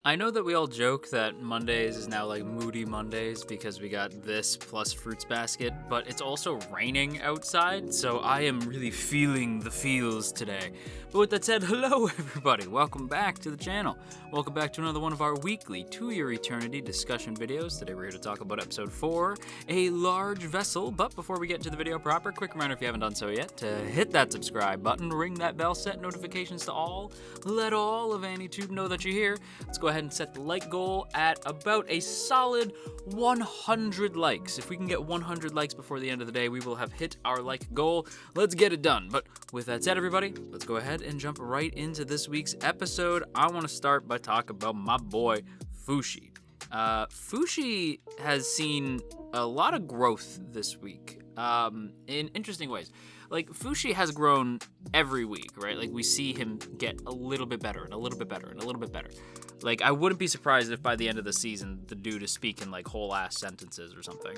I know that we all joke that Mondays is now like Moody Mondays because we got this plus Fruits Basket, but it's also raining outside, so I am really feeling the feels today. But with that said, hello everybody, welcome back to the channel. Welcome back to another one of our weekly To Your Eternity discussion videos. Today we're here to talk about episode 4, A Large Vessel. But before we get into the video proper, quick reminder if you haven't done so yet, to hit that subscribe button, ring that bell, set notifications to all, let all of AniTube know that you're here. Let's go ahead and set the like goal at about a solid 100 likes. If we can get 100 likes before the end of the day, we will have hit our like goal. Let's get it done. But with that said, everybody, let's go ahead and jump right into this week's episode. I want to start by talking about my boy, Fushi. Fushi has seen a lot of growth this week in interesting ways. Like, Fushi has grown every week, right? Like, we see him get a little bit better and a little bit better and a little bit better. Like, I wouldn't be surprised if by the end of the season, the dude is speaking, like, whole-ass sentences or something.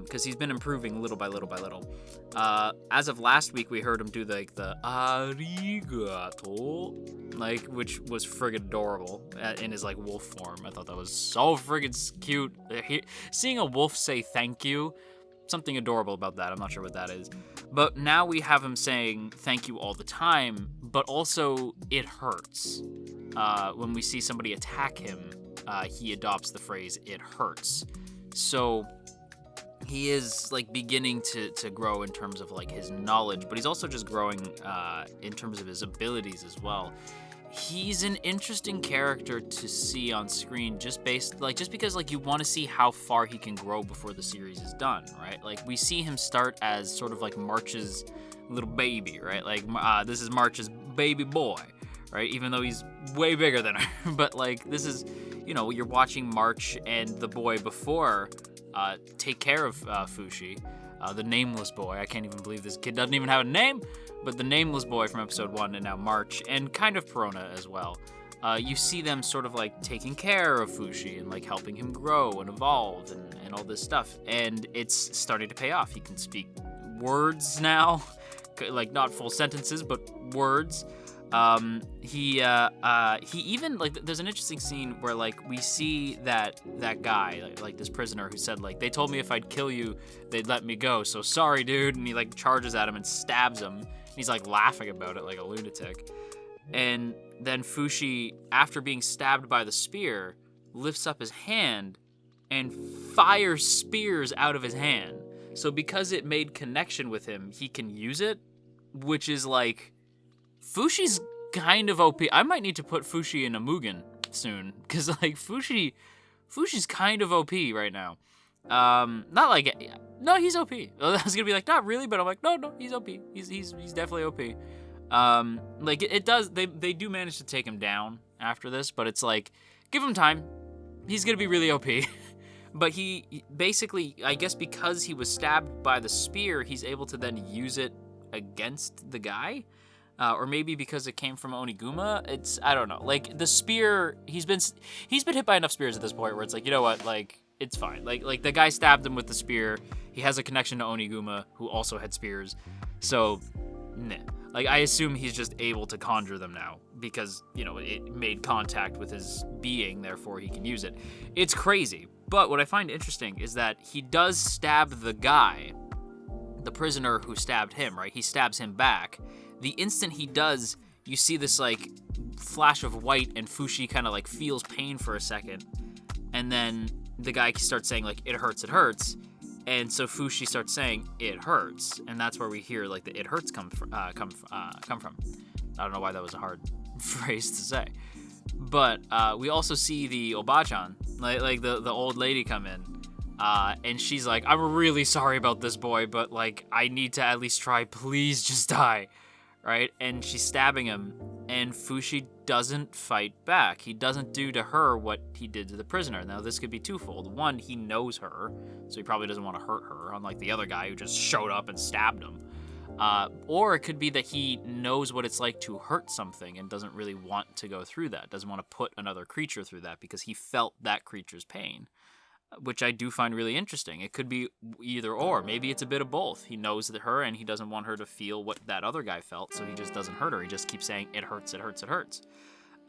Because he's been improving little by little by little. As of last week, we heard him do, like, the arigato, like, which was friggin' adorable in his, like, wolf form. I thought that was so friggin' cute. Seeing a wolf say thank you, something adorable about that. I'm not sure what that is. But now we have him saying thank you all the time, but also it hurts. When we see somebody attack him, he adopts the phrase, it hurts. So he is like beginning to grow in terms of like his knowledge, but he's also just growing in terms of his abilities as well. He's an interesting character to see on screen just because like you want to see how far he can grow before the series is done, right? Like we see him start as sort of like March's little baby, right? Like this is March's baby boy, right? Even though he's way bigger than her. But like this is, you're watching March and the boy before take care of Fushi. The nameless boy. I can't even believe this kid doesn't even have a name, but the nameless boy from episode 1 and now March, and kind of Perona as well. You see them sort of like taking care of Fushi and like helping him grow and evolve and all this stuff. And it's starting to pay off. He can speak words now, like not full sentences, but words. He even like there's an interesting scene where like we see that guy like this prisoner who said like they told me if I'd kill you they'd let me go, so sorry dude, and he like charges at him and stabs him and he's like laughing about it like a lunatic. And then Fushi, after being stabbed by the spear, lifts up his hand and fires spears out of his hand. So because it made connection with him, he can use it, which is like Fushi's kind of OP. I might need to put Fushi in a Mugen soon, because like Fushi's kind of OP right now. Not like no, he's OP. I was gonna be like not really, but I'm like no, he's OP. He's definitely OP. Like it does. They do manage to take him down after this, but it's like give him time. He's gonna be really OP. But he basically, I guess, because he was stabbed by the spear, he's able to then use it against the guy. Or maybe because it came from Oniguma. I don't know. Like the spear, he's been hit by enough spears at this point where it's like, you know what, like it's fine. Like the guy stabbed him with the spear. He has a connection to Oniguma, who also had spears. So, nah. Like I assume he's just able to conjure them now because it made contact with his being, therefore he can use it. It's crazy. But what I find interesting is that he does stab the guy, the prisoner who stabbed him. Right? He stabs him back. The instant he does, you see this like flash of white and Fushi kind of like feels pain for a second. And then the guy starts saying like, it hurts. And so Fushi starts saying, it hurts. And that's where we hear like the it hurts come from. I don't know why that was a hard phrase to say. But we also see the Obachan, like the old lady come in. And she's like, I'm really sorry about this boy, but like, I need to at least try. Please just die. Right? And she's stabbing him, and Fushi doesn't fight back. He doesn't do to her what he did to the prisoner. Now, this could be twofold. One, he knows her, so he probably doesn't want to hurt her, unlike the other guy who just showed up and stabbed him. Or it could be that he knows what it's like to hurt something and doesn't really want to go through that, doesn't want to put another creature through that because he felt that creature's pain. Which I do find really interesting. It could be either or. Maybe it's a bit of both. He knows that her and he doesn't want her to feel what that other guy felt, so he just doesn't hurt her. He just keeps saying, it hurts.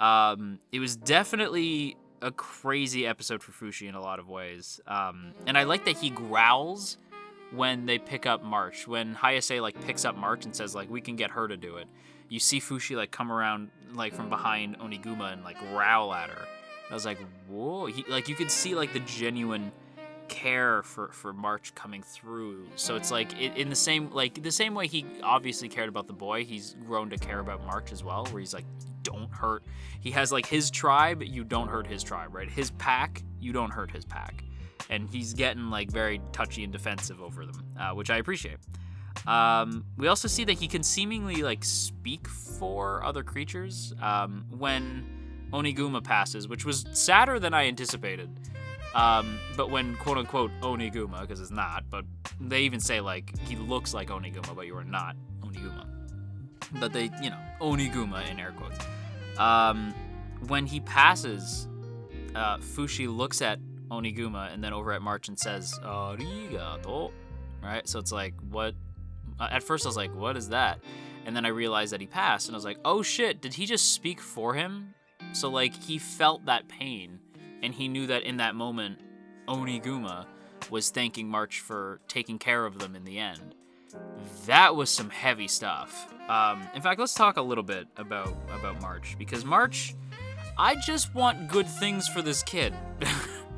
It was definitely a crazy episode for Fushi in a lot of ways. And I like that he growls when they pick up March. When Hayase like picks up March and says like we can get her to do it, you see Fushi like come around like from behind Oniguma and like growl at her. I was like, whoa. He, like you could see like the genuine care for March coming through. So it's like in the same way he obviously cared about the boy, he's grown to care about March as well, where he's like, don't hurt. He has like his tribe, you don't hurt his tribe, right? His pack, you don't hurt his pack. And he's getting like very touchy and defensive over them, which I appreciate. We also see that he can seemingly like speak for other creatures when Oniguma passes, which was sadder than I anticipated. But when quote unquote Oniguma, because it's not, but they even say like he looks like Oniguma, but you are not Oniguma. But they, Oniguma in air quotes. When he passes, Fushi looks at Oniguma and then over at March and says, "Arigato." Right? So it's like, what? At first I was like, what is that? And then I realized that he passed, and I was like, oh shit, did he just speak for him? So like he felt that pain, and he knew that in that moment, Oniguma was thanking March for taking care of them in the end. That was some heavy stuff. In fact, let's talk a little bit about March, because March, I just want good things for this kid.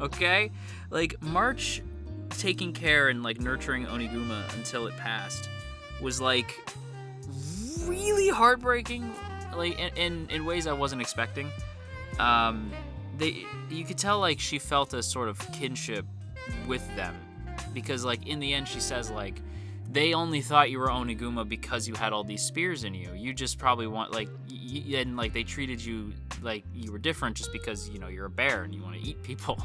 Okay? Like, March taking care and, like, nurturing Oniguma until it passed was, like, really heartbreaking, like, in ways I wasn't expecting. You could tell, like, she felt a sort of kinship with them, because, like, in the end she says, like, they only thought you were Oniguma because you had all these spears in you. You just probably want, like, and, like, they treated you like you were different just because, you're a bear and you want to eat people,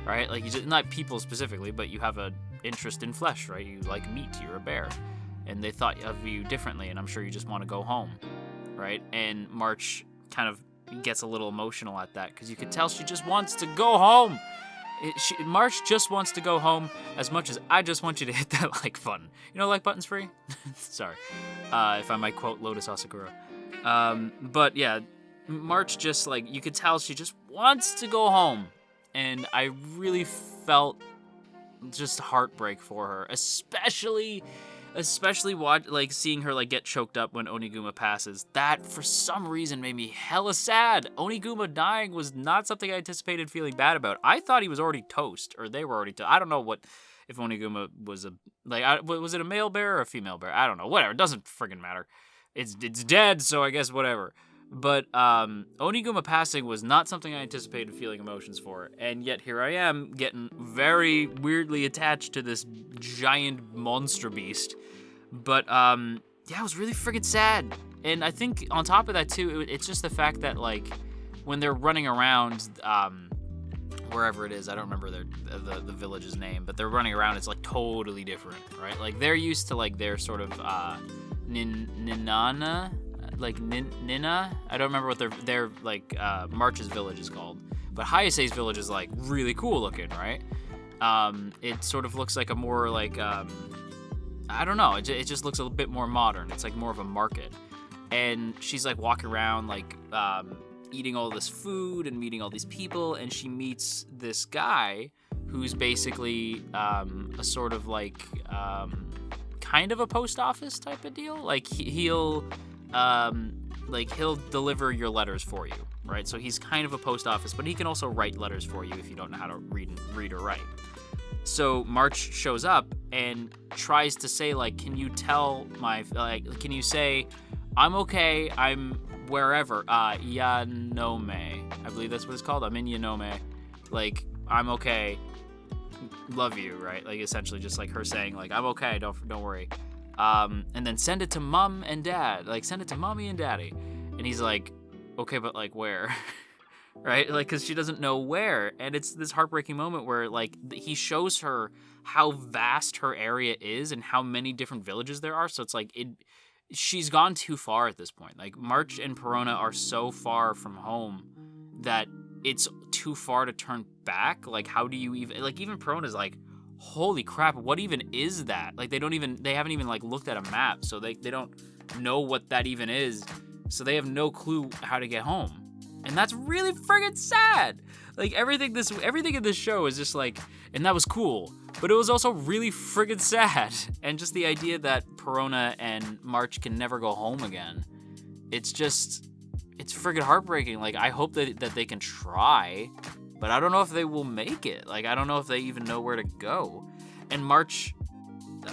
right? Like, you just, not people specifically, but you have an interest in flesh, right? You like meat, you're a bear. And they thought of you differently, and I'm sure you just want to go home, right? And March kind of gets a little emotional at that, because you could tell she just wants to go home. March just wants to go home as much as I just want you to hit that like button. Like button's free? Sorry. If I might quote Lotus Asakura. But yeah, March just like, you could tell she just wants to go home. And I really felt just heartbreak for her, especially seeing her like get choked up when Oniguma passes. That for some reason made me hella sad. Oniguma dying was not something I anticipated feeling bad about. I thought he was already toast, or they were already toast. I don't know if Oniguma was was it a male bear or a female bear? I don't know. Whatever, it doesn't friggin' matter. It's dead, so I guess whatever. But Oniguma passing was not something I anticipated feeling emotions for, and yet here I am getting very weirdly attached to this giant monster beast. But yeah, it was really freaking sad. And I think on top of that too, it's just the fact that like when they're running around wherever it is, I don't remember the village's name, but they're running around, it's like totally different, right? Like they're used to like their sort of Ninana, like Nina. I don't remember what their like March's village is called, but Hayase's village is like really cool looking, right? It sort of looks like a more like I don't know. It just looks a bit more modern. It's like more of a market, and she's like walking around like eating all this food and meeting all these people, and she meets this guy who's basically a sort of like kind of a post office type of deal. Like he'll deliver your letters for you, right? So he's kind of a post office, but he can also write letters for you if you don't know how to read or write. So March shows up and tries to say like, can you can you say, I'm okay, I'm wherever, Yanome, I believe that's what it's called. I'm in Yanome, like I'm okay, love you, right? Like essentially just like her saying like, I'm okay, don't worry. And then send it to mom and dad, like send it to mommy and daddy. And he's like, okay, but like where? Right? Like, cause she doesn't know where. And it's this heartbreaking moment where like he shows her how vast her area is and how many different villages there are. So it's like she's gone too far at this point. Like March and Perona are so far from home that it's too far to turn back. Like how do you even Perona's like, holy crap, what even is that? Like they haven't even like looked at a map, so they don't know what that even is, so they have no clue how to get home. And that's really friggin' sad. Like, everything in this show is just like, and that was cool, but it was also really friggin' sad. And just the idea that Perona and March can never go home again. It's friggin' heartbreaking. Like, I hope that they can try, but I don't know if they will make it. Like, I don't know if they even know where to go. And March,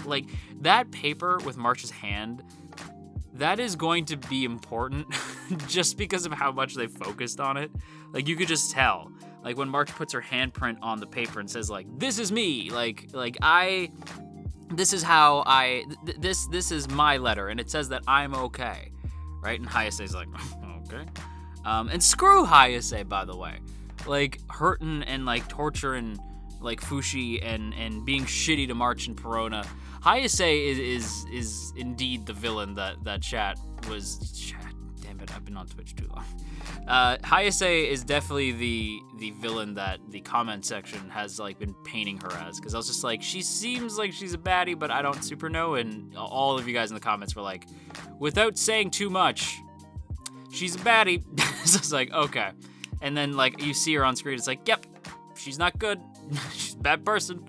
like, that paper with March's hand, that is going to be important just because of how much they focused on it. Like, you could just tell. Like, when March puts her handprint on the paper and says, like, this is me. This is how this is my letter. And it says that I'm okay. Right? And Hayase's like, okay. And screw Hayase, by the way. Like, hurting and, like, torturing, like, Fushi and being shitty to March and Perona. Hayase is indeed the villain that chat was. Damn it, I've been on Twitch too long. Hayase is definitely the villain that the comment section has like been painting her as, because I was just like, she seems like she's a baddie, but I don't super know. And all of you guys in the comments were like, without saying too much, she's a baddie. So it's like, okay. And then like you see her on screen, it's like, yep, she's not good. She's a bad person.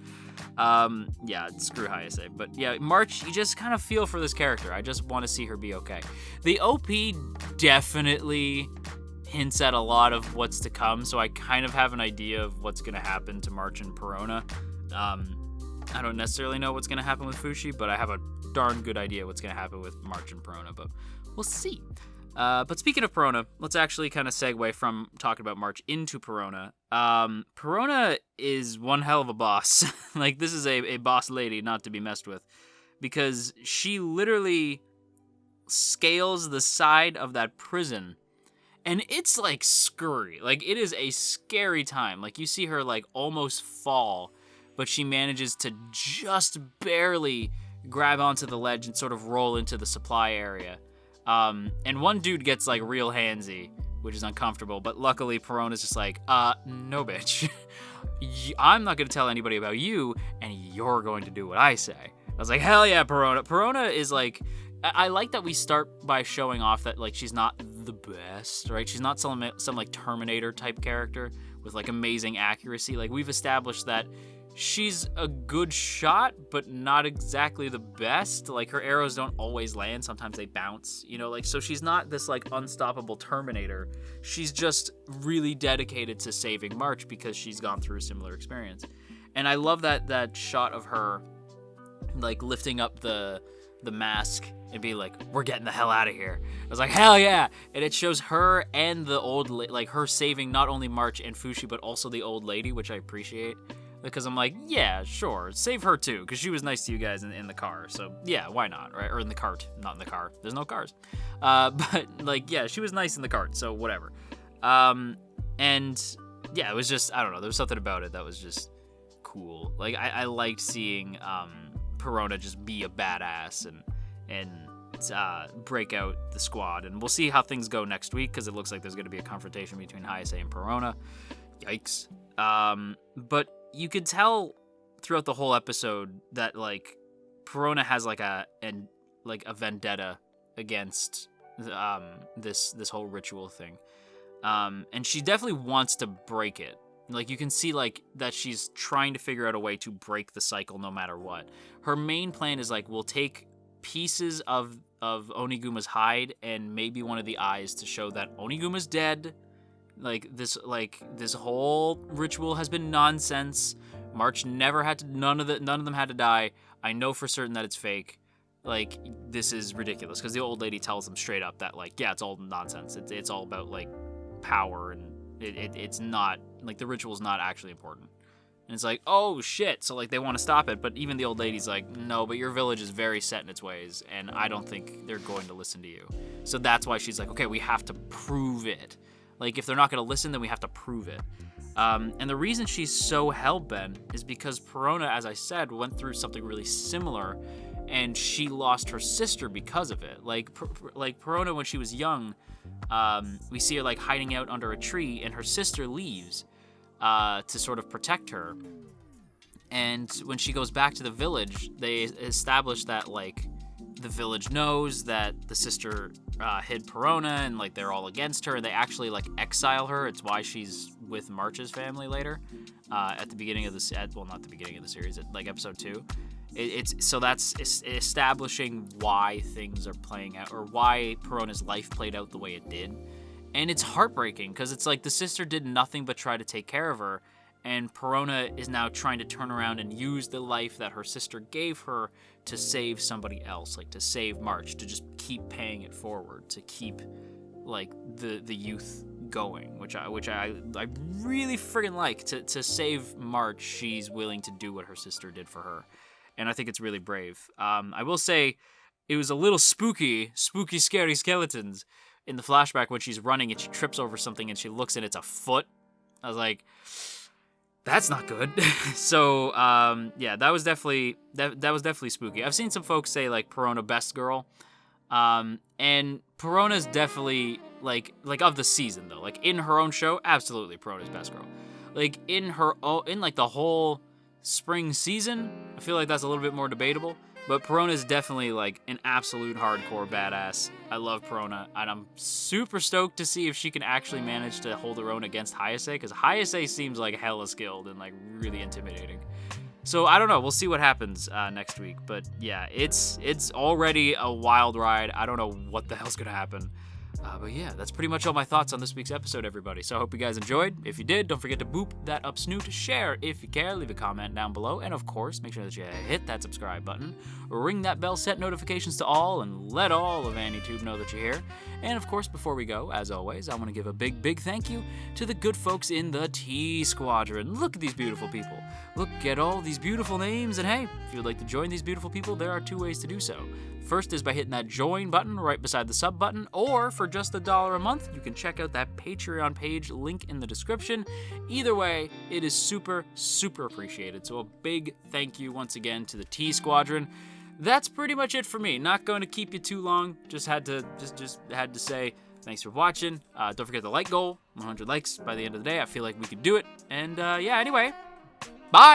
Yeah, screw Hayase. But yeah, March, you just kind of feel for this character. I just want to see her be okay. The OP definitely hints at a lot of what's to come, so I kind of have an idea of what's going to happen to March and Perona. I don't necessarily know what's going to happen with Fushi, but I have a darn good idea what's going to happen with March and Perona, but we'll see. But speaking of Perona, let's actually kind of segue from talking about March into Perona. Perona is one hell of a boss. Like, this is a boss lady not to be messed with, because she literally scales the side of that prison, and it's like scurry. Like, it is a scary time. Like, you see her like almost fall, but she manages to just barely grab onto the ledge and sort of roll into the supply area. And one dude gets like real handsy, which is uncomfortable, but luckily Perona's just like, no bitch. I'm not going to tell anybody about you, and you're going to do what I say. I was like, hell yeah, Perona. Perona is like, I like that we start by showing off that like she's not the best, right? She's not some like Terminator type character with like amazing accuracy. Like, we've established that she's a good shot, but not exactly the best. Like, her arrows don't always land. Sometimes they bounce, you know, like, so she's not this like unstoppable Terminator. She's just really dedicated to saving March because she's gone through a similar experience. And I love that shot of her like lifting up the mask and be like, we're getting the hell out of here. I was like, hell yeah. And it shows her and the old like her saving not only March and Fushi, but also the old lady, which I appreciate. Because I'm like, yeah, sure, save her too, because she was nice to you guys in the car. So yeah, why not, right? Or in the cart, not in the car. There's no cars. But like, yeah, she was nice in the cart, so whatever. And yeah, it was just, I don't know, there was something about it that was just cool. Like, I liked seeing Perona just be a badass and break out the squad. And we'll see how things go next week, because it looks like there's going to be a confrontation between Hayase and Perona. Yikes. But you could tell throughout the whole episode that like Perona has like a vendetta against this whole ritual thing, and she definitely wants to break it. Like, you can see like that she's trying to figure out a way to break the cycle no matter what. Her main plan is like, we'll take pieces of Oniguma's hide and maybe one of the eyes to show that Oniguma's dead. Like, this whole ritual has been nonsense. March never had to, none of them had to die. I know for certain that it's fake. Like, this is ridiculous, because the old lady tells them straight up that like, yeah, it's all nonsense. It's all about like power, and it's not like, the ritual's not actually important. And it's like, oh shit, so like they want to stop it, but even the old lady's like, no, but your village is very set in its ways, and I don't think they're going to listen to you. So that's why she's like, okay, we have to prove it. Like, if they're not going to listen, then we have to prove it. And the reason she's so hell-bent is because Perona, as I said, went through something really similar, and she lost her sister because of it. Like Perona, when she was young, we see her like hiding out under a tree, and her sister leaves to sort of protect her. And when she goes back to the village, they establish that like the village knows that the sister hid Perona, and like they're all against her, and they actually like exile her. It's why she's with March's family later, at the beginning of the well, not the beginning of the series, at like episode 2. That's establishing why things are playing out, or why Perona's life played out the way it did. And it's heartbreaking because it's like the sister did nothing but try to take care of her, and Perona is now trying to turn around and use the life that her sister gave her to save somebody else, like to save March, to just keep paying it forward, to keep like the youth going, which I really friggin' like. To save March, she's willing to do what her sister did for her, and I think it's really brave. I will say it was a little spooky, scary skeletons in the flashback when she's running and she trips over something and she looks and it's a foot. I was like, that's not good. So yeah, that was definitely spooky. I've seen some folks say like Perona best girl, and Perona's definitely like of the season though. Like in her own show, absolutely Perona's best girl. Like in like the whole spring season, I feel like that's a little bit more debatable. But Perona's definitely like an absolute hardcore badass. I love Perona, and I'm super stoked to see if she can actually manage to hold her own against Hayase, because Hayase seems like hella skilled and like really intimidating. So I don't know. We'll see what happens next week. But yeah, it's already a wild ride. I don't know what the hell's gonna happen. But yeah, that's pretty much all my thoughts on this week's episode, everybody. So I hope you guys enjoyed. If you did, don't forget to boop that up snoot, share if you care, leave a comment down below, and of course, make sure that you hit that subscribe button, ring that bell, set notifications to all, and let all of AniTube know that you're here. And of course, before we go, as always, I want to give a big thank you to the good folks in the T Squadron. Look at these beautiful people. Look at all these beautiful names, and hey, if you'd like to join these beautiful people, there are 2 ways to do so. First is by hitting that join button right beside the sub button, or for just $1 a month, you can check out that Patreon page, link in the description. Either way, it is super appreciated. So a big thank you once again to the T Squadron. That's pretty much it for me. Not going to keep you too long. Just had to say thanks for watching. Don't forget the like goal, 100 likes by the end of the day. I feel like we could do it. And yeah, anyway, bye.